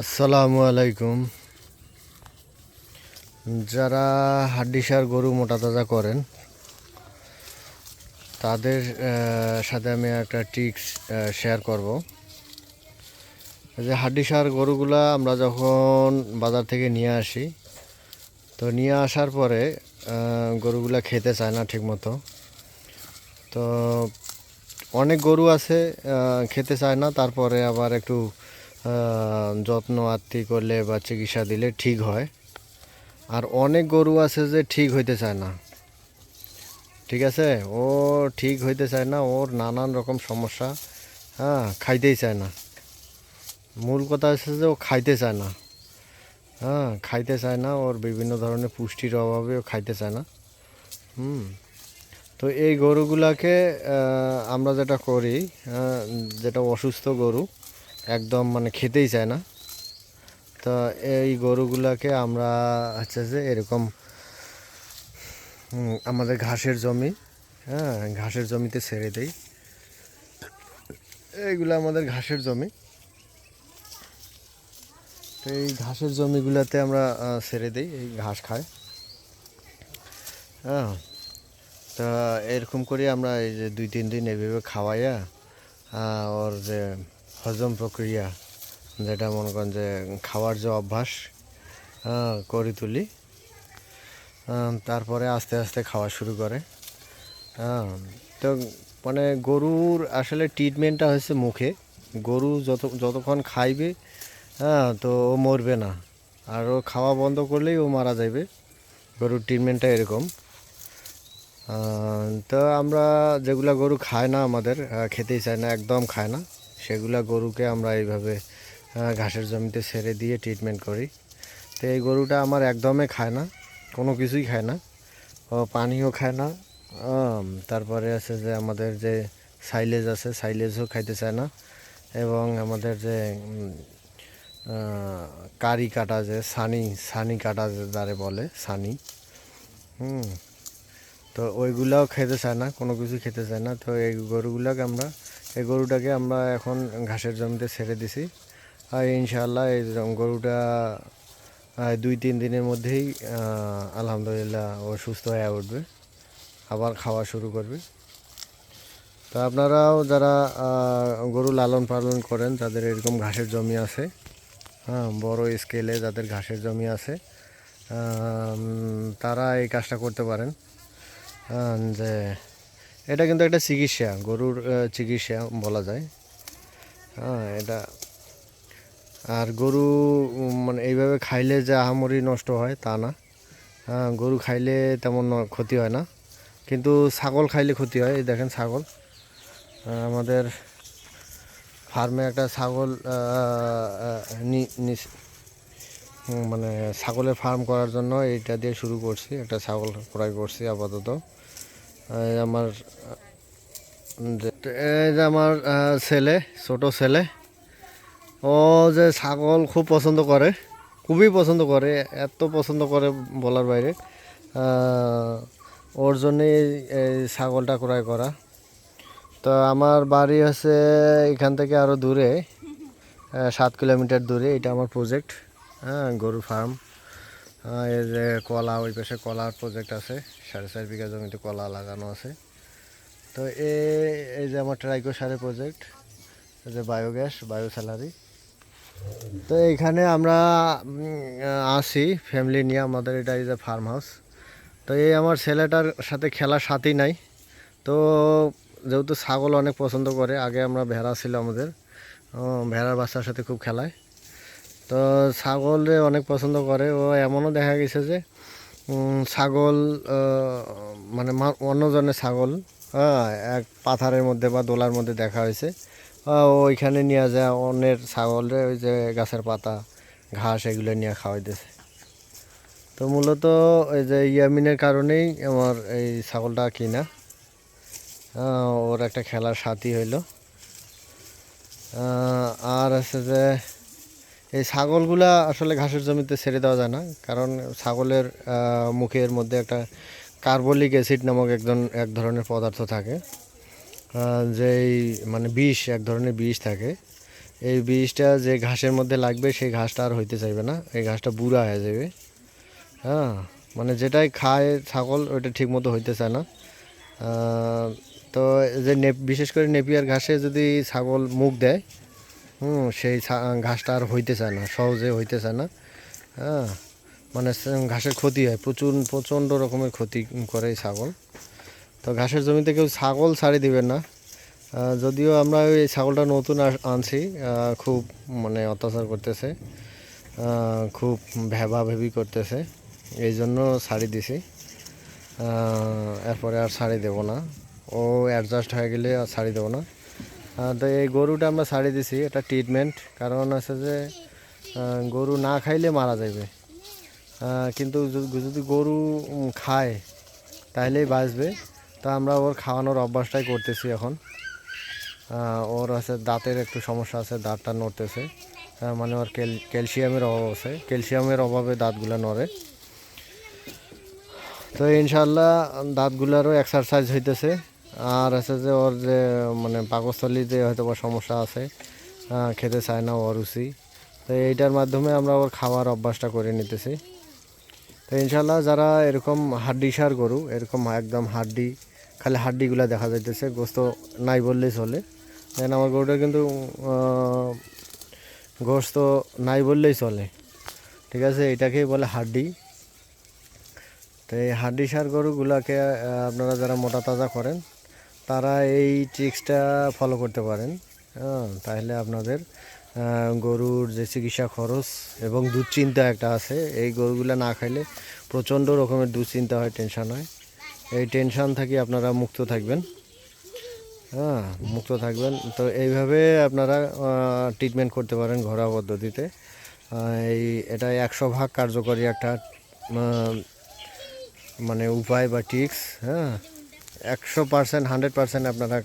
আসসালামু আলাইকুম। যারা হাড্ডিসার গরু মোটা তাজা করেন তাদের সাথে আমি একটা ট্রিক্স শেয়ার করব। যে হাড্ডিসার গরুগুলা আমরা যখন বাজার থেকে নিয়ে আসি, তো নিয়ে আসার পরে গরুগুলা খেতে চায় না ঠিক মতো। তো অনেক গরু আছে খেতে চায় না, তারপরে আবার একটু যত্ন আত্তি করলে বা চিকিৎসা দিলে ঠিক হয়। আর অনেক গরু আছে যে ঠিক হইতে চায় না, ঠিক আছে, ও ঠিক হইতে চায় না, ওর নানান রকম সমস্যা। হ্যাঁ, খাইতেই চায় না। মূল কথা হচ্ছে যে ও খাইতে চায় না। হ্যাঁ, খাইতে চায় না, ওর বিভিন্ন ধরনের পুষ্টির অভাবে ও খাইতে চায় না। হুম। তো এই গরুগুলাকে আমরা যেটা করি, যেটা অসুস্থ গরু একদম মানে খেতেই চায় না, তো এই গরুগুলাকে আমরা হচ্ছে যে এরকম আমাদের ঘাসের জমি, হ্যাঁ, ঘাসের জমিতে ছেড়ে দেই। এইগুলো আমাদের ঘাসের জমি। তো এই ঘাসের জমিগুলোতে আমরা ছেড়ে দিই, এই ঘাস খায়। হ্যাঁ, তা এরকম করে আমরা এই যে 2-3 দিন এভাবে খাওয়াইয়া ওর যে হজম প্রক্রিয়া, যেটা মনে করেন যে খাওয়ার যে অভ্যাস করে তুলি। তারপরে আস্তে আস্তে খাওয়া শুরু করে। হ্যাঁ, তো মানে গরুর আসলে ট্রিটমেন্টটা হচ্ছে মুখে। গরু যতক্ষণ খাইবে, হ্যাঁ, তো ও মরবে না। আর ও খাওয়া বন্ধ করলেই ও মারা যাবে। গরুর ট্রিটমেন্টটা এরকম। তো আমরা যেগুলা গরু খায় না, আমাদের খেতেই চায় না, একদম খায় না, সেগুলা গরুকে আমরা এইভাবে ঘাসের জমিতে ছেড়ে দিয়ে ট্রিটমেন্ট করি। তো এই গরুটা আমার একদমই খায় না, কোনো কিছুই খায় না, ও পানিও খায় না। তারপরে আছে যে আমাদের যে সাইলেজ আছে, সাইলেজও খাইতে চায় না। এবং আমাদের যে কারি কাটা, যে সানি সানি কাটা যারে বলে সানি, হুম, তো ওইগুলাও খেতে চায় না, কোনো কিছু খেতে চায় না। তো এই গরুটাকে আমরা এখন ঘাসের জমিতে ছেড়ে দিছি। আর ইনশাআল্লাহ এই গরুটা 2-3 দিনের মধ্যেই আলহামদুলিল্লাহ ও সুস্থ হয়ে উঠবে, আবার খাওয়া শুরু করবে। তো আপনারাও যারা গরু লালন পালন করেন, যাদের এরকম ঘাসের জমি আছে, হ্যাঁ, বড় স্কেলে যাদের ঘাসের জমি আছে, তারা এই কাজটা করতে পারেন। যে এটা কিন্তু একটা চিকিৎসা, গরুর চিকিৎসা বলা যায়। হ্যাঁ, এটা আর গরু মানে এইভাবে খাইলে যে আহামরি নষ্ট হয় তা না। হ্যাঁ, গরু খাইলে তেমন ক্ষতি হয় না, কিন্তু ছাগল খাইলে ক্ষতি হয়। এই দেখেন ছাগল, আমাদের ফার্মে একটা ছাগল মানে ছাগলের ফার্ম করার জন্য এইটা দিয়ে শুরু করছি, একটা ছাগল ক্রয় করছি আপাতত। আমার এই যে আমার ছেলে, ছোট ছেলে, ও যে ছাগল খুব পছন্দ করে, খুবই পছন্দ করে, এত পছন্দ করে বলার বাইরে। ওর জন্যই এই ছাগলটা ক্রয় করা। তো আমার বাড়ি হচ্ছে এখান থেকে আরও দূরে, 7 কিলোমিটার দূরে। এটা আমার প্রজেক্ট, হ্যাঁ, গরুর ফার্ম। এই যে কলা, ওই পাশে কলার প্রজেক্ট আছে, 4.5 বিঘা জমিতে কলা লাগানো আছে। তো এই যে আমার ট্রাইকো সারের প্রজেক্ট, এই যে বায়োগ্যাস, বায়ো স্যালারি। তো এইখানে আমরা আসি ফ্যামিলি নিয়ে, আমাদের এটা এই যে ফার্ম হাউস। তো এই আমার ছেলেটার সাথে খেলার সাথী নাই। তো যেহেতু ছাগল অনেক পছন্দ করে, আগে আমরা ভেড়া ছিল আমাদের, ভেড়ার বাচ্চার সাথে খুব খেলায়। তো ছাগলে অনেক পছন্দ করে ও। এমনও দেখা গেছে যে ছাগল মানে অন্যজনের ছাগল, হ্যাঁ, এক পাথারের মধ্যে বা দোলার মধ্যে দেখা হয়েছে, ওইখানে নিয়ে যায় অন্যের ছাগলে, ওই যে গাছের পাতা ঘাস এগুলো নিয়ে খাওয়াইতেছে। তো মূলত এই যে ইয়ামিনের কারণেই আমার এই ছাগলটা কিনা। ওর একটা খেলার সাথী হইল। আর আছে যে এই ছাগলগুলা আসলে ঘাসের জমিতে ছেড়ে দেওয়া যায় না, কারণ ছাগলের মুখের মধ্যে একটা কার্বলিক অ্যাসিড নামক এক ধরনের পদার্থ থাকে, যেই মানে বিষ, এক ধরনের বিষ থাকে। এই বীজটা যে ঘাসের মধ্যে লাগবে সেই ঘাসটা আর হইতে চাইবে না, এই ঘাসটা বুড়া হয়ে যাবে। হ্যাঁ, মানে যেটাই খায় ছাগল ওইটা ঠিক মতো হইতে চায় না। তো যে বিশেষ করে নেপিয়ার ঘাসে যদি ছাগল মুখ দেয়, সেই ঘাসটা আর হইতে চায় না, সহজে হইতে চায় না। হ্যাঁ, মানে ঘাসের ক্ষতি হয়, প্রচণ্ড রকমের ক্ষতি করে এই ছাগল। তো ঘাসের জমিতে কেউ ছাগল ছাড়ি দিবেন না। যদিও আমরা ওই ছাগলটা নতুন আনছি, খুব মানে অত্যাচার করতেছে, খুব ভেবি করতেছে, এই জন্য ছাড়ি দিছি। এরপরে আর ছাড়ি দেবো না, ও অ্যাডজাস্ট হয়ে গেলে আর ছাড়ি দেবো না। তো এই গরুটা আমরা ছাড়ি দিছি, এটা ট্রিটমেন্ট। কারণ আছে যে গরু না খাইলে মারা যাবে, কিন্তু যদি গরু খায় তাহলেই বাঁচবে। তো আমরা ওর খাওয়ানোর অভ্যাসটাই করতেছি এখন। ওর আছে দাঁতের একটু সমস্যা আছে, দাঁতটা নড়তেছে, মানে ওর ক্যালসিয়ামের অভাব আছে, ক্যালসিয়ামের অভাবে দাঁতগুলো নড়ে। তো ইনশাল্লাহ দাঁতগুলারও এক্সারসাইজ হইতেছে। আর আছে যে ওর যে মানে পাকস্থলীতে হয়তো বা সমস্যা আছে, খেতে চায় না, অরুচি। তো এইটার মাধ্যমে আমরা ওর খাওয়ার অভ্যাসটা করে নিতেছি। তো ইনশাল্লাহ যারা এরকম হাড্ডিসার গরু, এরকম একদম হাড্ডি, খালি হাড্ডিগুলা দেখা যাইতেছে, গোস্ত নাই বললেই চলে। দেন আমার গরুটা কিন্তু গোস্ত নাই বললেই চলে, ঠিক আছে, এটাকেই বলে হাড্ডি। তো এই হাড্ডিসার গরুগুলাকে আপনারা যারা মোটা তাজা করেন তারা এই ট্রিক্সটা ফলো করতে পারেন। তাহলে আপনাদের গরুর যে চিকিৎসা খরচ এবং দুশ্চিন্তা একটা আছে, এই গরুগুলা না খাইলে প্রচণ্ড রকমের দুশ্চিন্তা হয়, টেনশন হয়। এই টেনশন থেকে আপনারা মুক্ত থাকবেন, মুক্ত থাকবেন। তো এইভাবে আপনারা ট্রিটমেন্ট করতে পারেন ঘরোয়া পদ্ধতিতে। এটা 100 ভাগ কার্যকরী একটা মানে উপায় বা টিক্স। 100%, 100% আপনারা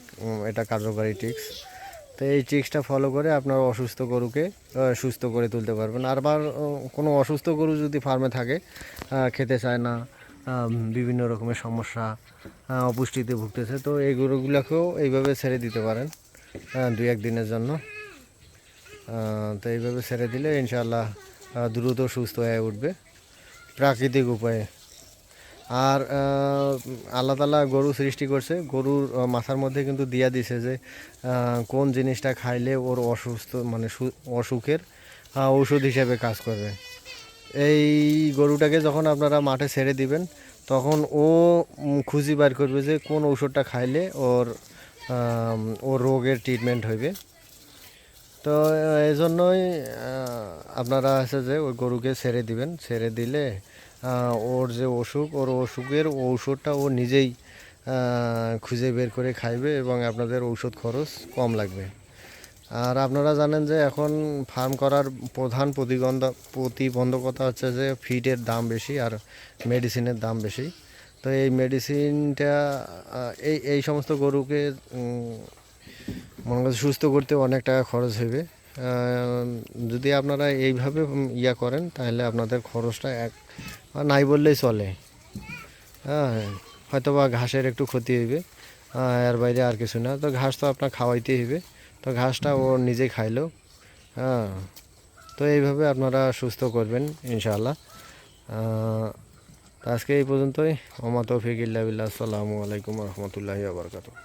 এটা কার্যকরী টিক্স। তো এই ট্রিক্সটা ফলো করে আপনারা অসুস্থ গরুকে সুস্থ করে তুলতে পারবেন। আবার কোনো অসুস্থ গরু যদি ফার্মে থাকে, খেতে চায় না, বিভিন্ন রকমের সমস্যা, অপুষ্টিতে ভুগতেছে, তো এই গরুগুলোকেও এইভাবে ছেড়ে দিতে পারেন 2-1 দিনের জন্য। তো এইভাবে ছেড়ে দিলে ইনশাআল্লাহ দ্রুত সুস্থ হয়ে উঠবে প্রাকৃতিক উপায়ে। আর আল্লাহ তাআলা গরু সৃষ্টি করছে, গরুর মাথার মধ্যে কিন্তু দিয়া দিছে যে কোন জিনিসটা খাইলে ওর অসুস্থ মানে অসুখের ঔষধ হিসেবে কাজ করবে। এই গরুটাকে যখন আপনারা মাঠে ছেড়ে দিবেন, তখন ও খুঁজি বার করবে যে কোন ঔষধটা খাইলে ওর রোগের ট্রিটমেন্ট হইবে। তো এই জন্যই আপনারা আছে যে ওই গরুকে ছেড়ে দিবেন, ছেড়ে দিলে ওর যে অসুখ, ওর অসুখের ঔষধটা ও নিজেই খুঁজে বের করে খাইবে এবং আপনাদের ঔষধ খরচ কম লাগবে। আর আপনারা জানেন যে এখন ফার্ম করার প্রধান প্রতিবন্ধকতা হচ্ছে যে ফিডের দাম বেশি আর মেডিসিনের দাম বেশি। তো এই মেডিসিনটা এই সমস্ত গরুকে মনে করছে সুস্থ করতে অনেক টাকা খরচ হবে। যদি আপনারা এইভাবে করেন তাহলে আপনাদের খরচটা নাই বললেই চলে। হয়তো বা ঘাসের একটু ক্ষতি হইবে, এর বাইরে আর কিছু না। তো ঘাস তো আপনার খাওয়াইতেই হইবে, তো ঘাসটা ও নিজেই খাইলো। তো এইভাবে আপনারা সুস্থ করবেন ইনশাআল্লাহ। আজকে এই পর্যন্তই। ওমা তৌফিক ইল্লা বিল্লাহ। আসসালামু আলাইকুম রহমতুল্লাহি ওয়া বারাকাতুহু।